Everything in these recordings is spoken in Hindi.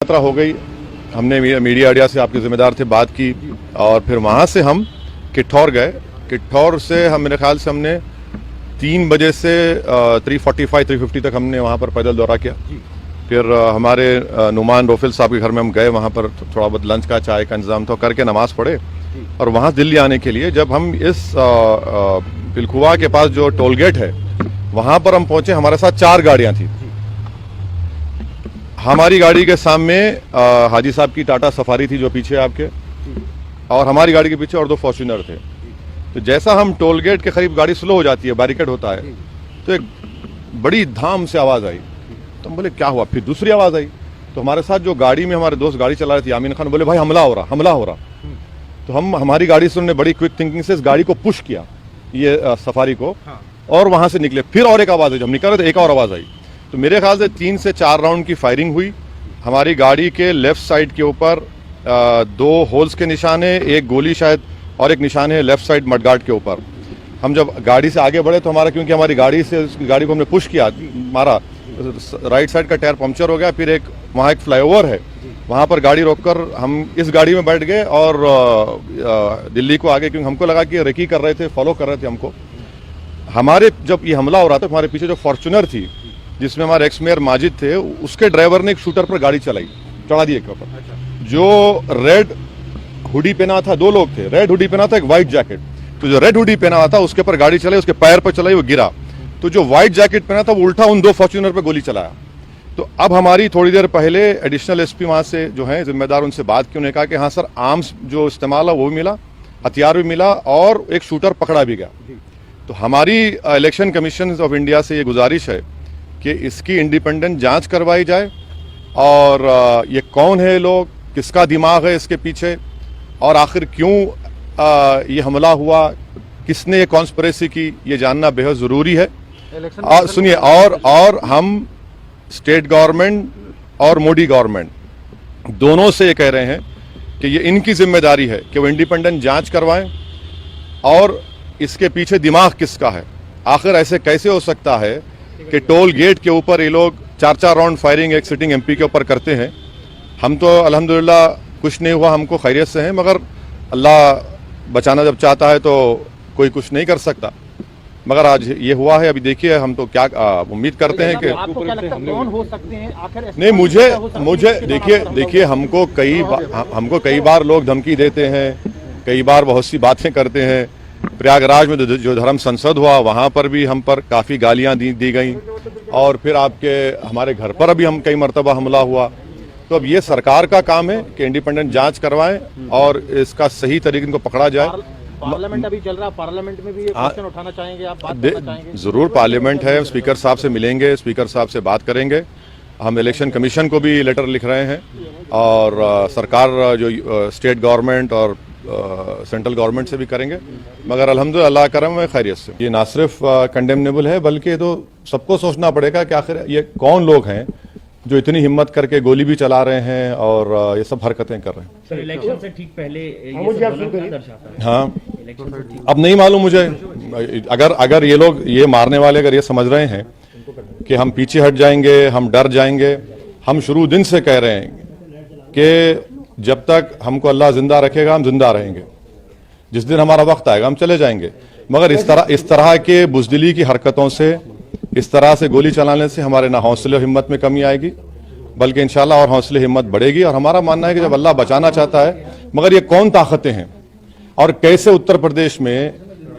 यात्रा हो गई, हमने मीडिया आइडिया से आपके जिम्मेदार थे बात की, और फिर वहाँ से हम किठौर गए। किठौर से हम मेरे ख्याल से हमने 3 बजे से 3:45-3:50 तक हमने वहाँ पर पैदल दौरा किया। फिर हमारे नुमान रोफिल साहब के घर में हम गए, वहाँ पर थोड़ा बहुत लंच का चाय का इंतजाम था, करके नमाज़ पढ़े, और वहाँ दिल्ली आने के लिए जब हम इस पिलखुवा के पास जो टोल गेट है वहाँ पर हम पहुँचे, हमारे साथ 4 गाड़ियाँ थी। हमारी गाड़ी के सामने हाजी साहब की टाटा सफारी थी जो पीछे आपके, और हमारी गाड़ी के पीछे और 2 फॉर्च्यूनर थे। तो जैसा हम टोल गेट के करीब गाड़ी स्लो हो जाती है, बैरिकेड होता है, तो एक बड़ी धाम से आवाज़ आई। तो हम बोले क्या हुआ? फिर दूसरी आवाज़ आई, तो हमारे साथ जो गाड़ी में हमारे दोस्त गाड़ी चला रहे थे यामीन खान, बोले भाई हमला हो रहा। तो हमारी गाड़ी से उन्होंने बड़ी क्विक थिंकिंग से इस गाड़ी को पुश किया, ये सफारी को, और वहाँ से निकले। फिर और एक आवाज़ आई, जब हम निकल रहे थे एक और आवाज़ आई। तो मेरे ख्याल से 3 से 4 राउंड की फायरिंग हुई। हमारी गाड़ी के लेफ्ट साइड के ऊपर 2 होल्स के निशान है, एक गोली शायद, और एक निशान है लेफ्ट साइड मडगार्ड के ऊपर। हम जब गाड़ी से आगे बढ़े तो हमारा, क्योंकि हमारी गाड़ी को हमने पुश किया, मारा, राइट साइड का टायर पंक्चर हो गया। फिर एक वहाँ एक फ्लाईओवर है, वहाँ पर गाड़ी रोककर हम इस गाड़ी में बैठ गए और दिल्ली को आगे, क्योंकि हमको लगा कि रेकी कर रहे थे, फॉलो कर रहे थे हमको। हमारे जब ये हमला हो रहा था, हमारे पीछे जो फॉर्च्यूनर थी जिसमें हमारे एक्स मेयर माजिद थे, उसके ड्राइवर ने एक शूटर पर गाड़ी चलाई, चढ़ा दी एक ऊपर। जो रेड हुडी पहना था, 2 लोग थे, रेड हुडी पहना था, एक व्हाइट जैकेट। तो जो रेड हुडी पहना हुआ था उसके ऊपर गाड़ी चलाई, उसके पैर पर चलाई, वो गिरा। तो जो व्हाइट जैकेट पहना था वो उल्टा उन 2 फॉर्च्यूनर पर गोली चलाया। तो अब हमारी थोड़ी देर पहले एडिशनल एसपी वहाँ से जो है जिम्मेदार, उनसे बात की, उन्होंने कहा कि हाँ सर, आर्म्स जो इस्तेमाल है वो भी मिला, हथियार भी मिला, और एक शूटर पकड़ा भी गया। तो हमारी इलेक्शन कमीशन ऑफ इंडिया से ये गुजारिश है कि इसकी इंडिपेंडेंट जांच करवाई जाए, और ये कौन है लोग, किसका दिमाग है इसके पीछे, और आखिर क्यों ये हमला हुआ, किसने ये कॉन्स्पिरेसी की, ये जानना बेहद ज़रूरी है। और सुनिए, और हम स्टेट गवर्नमेंट और मोदी गवर्नमेंट दोनों से ये कह रहे हैं कि ये इनकी जिम्मेदारी है कि वो इंडिपेंडेंट जांच करवाएं, और इसके पीछे दिमाग किसका है। आखिर ऐसे कैसे हो सकता है कि टोल गेट के ऊपर ये लोग 4-4 राउंड फायरिंग एक सिटिंग एमपी के ऊपर करते हैं। हम तो अल्हम्दुलिल्लाह कुछ नहीं हुआ, हमको खैरियत से हैं, मगर अल्लाह बचाना जब चाहता है तो कोई कुछ नहीं कर सकता। मगर आज ये हुआ है, अभी देखिए हम तो क्या उम्मीद करते हैं कि आपको क्या लगता है कौन हो सकते हैं आखिर? नहीं, मुझे देखिए हमको कई बार लोग धमकी देते हैं, कई बार बहुत सी बातें करते हैं। प्रयागराज में जो धर्म संसद हुआ वहाँ पर भी हम पर काफ़ी गालियाँ दी गई, और फिर आपके हमारे घर पर अभी हम कई मरतबा हमला हुआ। तो अब ये सरकार का काम है कि इंडिपेंडेंट जांच करवाएं और इसका सही तरीके इनको पकड़ा जाए। पार्लियामेंट अभी चल रहा, पार्लियामेंट में भी ये क्वेश्चन उठाना चाहेंगे आप, बात करना चाहेंगे? जरूर, पार्लियामेंट है, स्पीकर साहब से मिलेंगे, स्पीकर साहब से बात करेंगे। हम इलेक्शन कमीशन को भी लेटर लिख रहे हैं, और सरकार जो स्टेट गवर्नमेंट और सेंट्रल गवर्नमेंट से भी करेंगे। मगर अल्हम्दुलिल्लाह अल्लाह करम में खैरियत से। ये ना सिर्फ कंडेमनेबल है, बल्कि तो सबको सोचना पड़ेगा कि आखिर ये कौन लोग हैं जो इतनी हिम्मत करके गोली भी चला रहे हैं और ये सब हरकतें कर रहे हैं। सर, इलेक्शन से ठीक पहले ये सब होना क्या दर्शाता है? हाँ, इलेक्शन से ठीक अब नहीं मालूम मुझे। अगर ये लोग, ये मारने वाले अगर ये समझ रहे हैं कि हम पीछे हट जाएंगे, हम डर जाएंगे, हम शुरू दिन से कह रहे हैं कि जब तक हमको अल्लाह जिंदा रखेगा हम जिंदा रहेंगे, जिस दिन हमारा वक्त आएगा हम चले जाएंगे। मगर इस तरह के बुज़दिली की हरकतों से, इस तरह से गोली चलाने से हमारे ना हौसले और हिम्मत में कमी आएगी, बल्कि इंशाल्लाह और हौसले हिम्मत बढ़ेगी। और हमारा मानना है कि जब अल्लाह बचाना चाहता है, मगर ये कौन ताकतें हैं और कैसे उत्तर प्रदेश में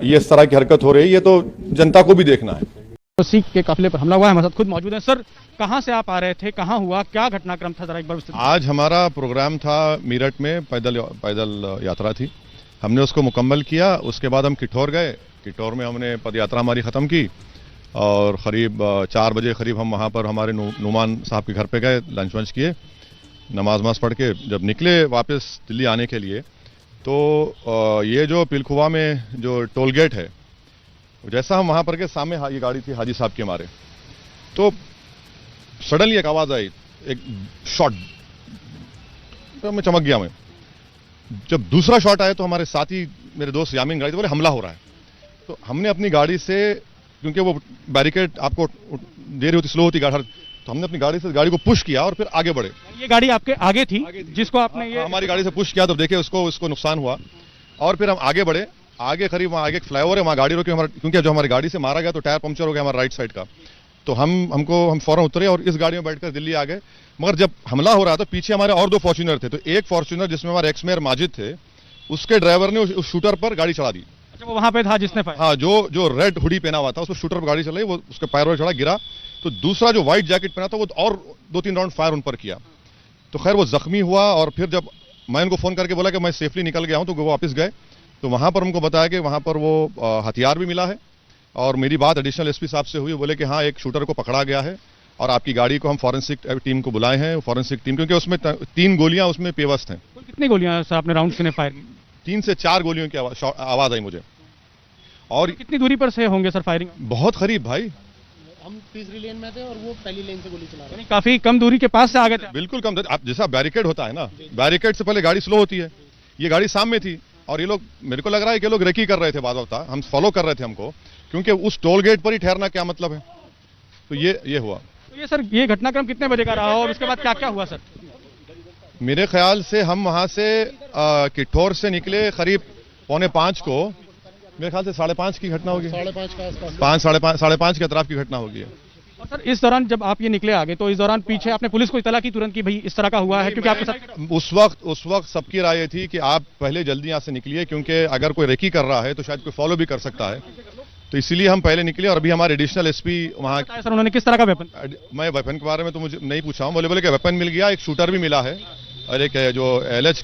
ये इस तरह की हरकत हो रही है, ये तो जनता को भी देखना है। तो सिख के काफिले पर हमला हुआ है, हमारे साथ खुद मौजूद है। सर, कहाँ से आप आ रहे थे, कहाँ हुआ, क्या घटनाक्रम था, जरा एक बार? आज हमारा प्रोग्राम था मीरठ में, पैदल यात्रा थी, हमने उसको मुकम्मल किया। उसके बाद हम किठौर गए, किठौर में हमने पद यात्रा हमारी ख़त्म की, और क़रीब 4 बजे करीब हम वहाँ पर हमारे नुमान साहब के घर पे गए, लंच वंच किए, नमाज पढ़ के जब निकले वापस दिल्ली आने के लिए, तो ये जो पिलखुवा में जो टोल गेट है, जैसा हम वहाँ पर के सामने ये गाड़ी थी हाजी साहब की हमारे, तो सडनली एक आवाज़ आई, एक शॉट, तो मैं चमक गया। मैं जब दूसरा शॉट आया तो हमारे साथी मेरे दोस्त यामीन गाड़ी, तो बोले हमला हो रहा है। तो हमने अपनी गाड़ी से, क्योंकि वो बैरिकेड आपको देरी होती, स्लो होती गाड़ी, तो तो हमने अपनी गाड़ी को पुश किया और फिर आगे बढ़े। ये गाड़ी आपके आगे थी जिसको आपने ये हमारी गाड़ी से पुश किया तो देखिए उसको नुकसान हुआ और फिर हम आगे बढ़े। आगे करीब वहाँ आगे एक फ्लाईओवर है, वहाँ गाड़ी रोकी क्योंकि जो हमारी गाड़ी से मारा गया तो टायर पंक्चर हो गया हमारा राइट साइड का। तो हम फौरन उतरे और इस गाड़ी में बैठकर दिल्ली आ गए। मगर जब हमला हो रहा था पीछे हमारे और 2 फॉर्च्यूनर थे, तो एक फॉर्च्यूनर जिसमें हमारे एक्स मेयर माजिद थे, उसके ड्राइवर ने उस शूटर पर गाड़ी चढ़ा दी। अच्छा, वो वहां पे था जिसने फायर? हाँ, जो रेड हुडी पहना हुआ था, उस पर शूटर पर गाड़ी चलाई, वो उसके पैर पर चढ़ा, गिरा। तो दूसरा जो व्हाइट जैकेट पहना था वो और 2-3 राउंड फायर उन पर किया। तो खैर वो जख्मी हुआ और फिर जब मैं उनको फोन करके बोला कि मैं सेफली निकल गया हूं, तो वो वापस गए। तो वहां पर उनको बताया कि वहां पर वो हथियार भी मिला है और मेरी बात एडिशनल एसपी साहब से हुई। बोले कि हाँ, एक शूटर को पकड़ा गया है और आपकी गाड़ी को हम फॉरेंसिक टीम को बुलाए हैं, फॉरेंसिक टीम, क्योंकि उसमें 3 गोलियां उसमें पेवस्त हैं। कितनी गोलियां सर आपने राउंड कितने फायर की? 3 से 4 गोलियों की आवाज आई मुझे। और कितनी दूरी पर से होंगे सर फायरिंग? बहुत करीब भाई, हम तीसरी लेन में थे और वो पहली लेन से गोली चला रहे थे। काफी कम दूरी के पास से आ गए थे? बिल्कुल कम। आप जैसा बैरिकेड होता है ना, बैरिकेड से पहले गाड़ी स्लो होती है, ये गाड़ी सामने थी और ये लोग, मेरे को लग रहा है कि लोग रेकी कर रहे थे, बाद में हम फॉलो कर रहे थे हमको, क्योंकि उस टोल गेट पर ही ठहरना क्या मतलब है। तो ये हुआ। तो ये सर, ये घटनाक्रम कितने बजे का रहा और उसके बाद क्या क्या हुआ सर? मेरे ख्याल से हम वहां से किठौर से निकले करीब 4:45 को, मेरे ख्याल से 5:30 की घटना होगी, 5:30 के आसपास, 5:30 के अतराफ की घटना होगी। और सर इस दौरान जब आप ये निकले आगे, तो इस दौरान पीछे आपने पुलिस को इतला की तुरंत कि भाई इस तरह का हुआ है? क्योंकि आपके साथ उस वक्त सबकी राय थी कि आप पहले जल्दी यहाँ से निकलिए, क्योंकि अगर कोई रेकी कर रहा है तो शायद कोई फॉलो भी कर सकता है। तो इसीलिए हम पहले निकले और अभी हमारे एडिशनल एसपी वहाँ। सर उन्होंने किस तरह का वेपन? मैं वेपन के बारे में तो मुझे नहीं पूछा हूँ। बोले कि वेपन मिल गया, एक शूटर भी मिला है और एक जो LH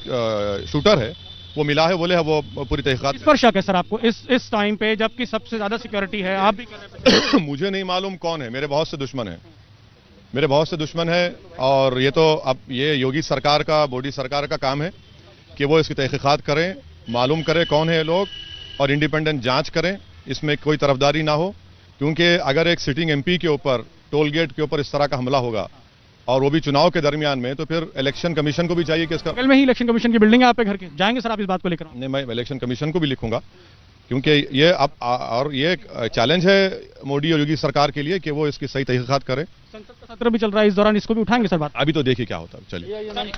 शूटर है वो मिला है। बोले वो पूरी तहकीकात। किस पर शक है सर आपको इस टाइम पे, जबकि सबसे ज्यादा सिक्योरिटी है? आप भी कर रहे हैं। मुझे नहीं मालूम कौन है, मेरे बहुत से दुश्मन है और ये तो अब ये योगी सरकार का, मोदी सरकार का काम है कि वो इसकी तहकीकात करें, मालूम करें कौन है ये लोग और इंडिपेंडेंट जांच करें, इसमें कोई तरफदारी ना हो। क्योंकि अगर एक सिटिंग MP के ऊपर, टोल गेट के ऊपर इस तरह का हमला होगा और वो भी चुनाव के दरमियान में, तो फिर इलेक्शन कमीशन को भी चाहिए कि इसका। बगल में ही इलेक्शन कमीशन की बिल्डिंग है आपके घर के, जाएंगे सर आप इस बात को लेकर? नहीं, मैं इलेक्शन कमीशन को भी लिखूंगा, क्योंकि ये अब और ये चैलेंज है मोदी और योगी सरकार के लिए कि वो इसकी सही तहकीकात करें। संसद का सत्र भी चल रहा है, इस दौरान इसको भी उठाएंगे सर बात? अभी तो देखिए क्या होता है, चलिए।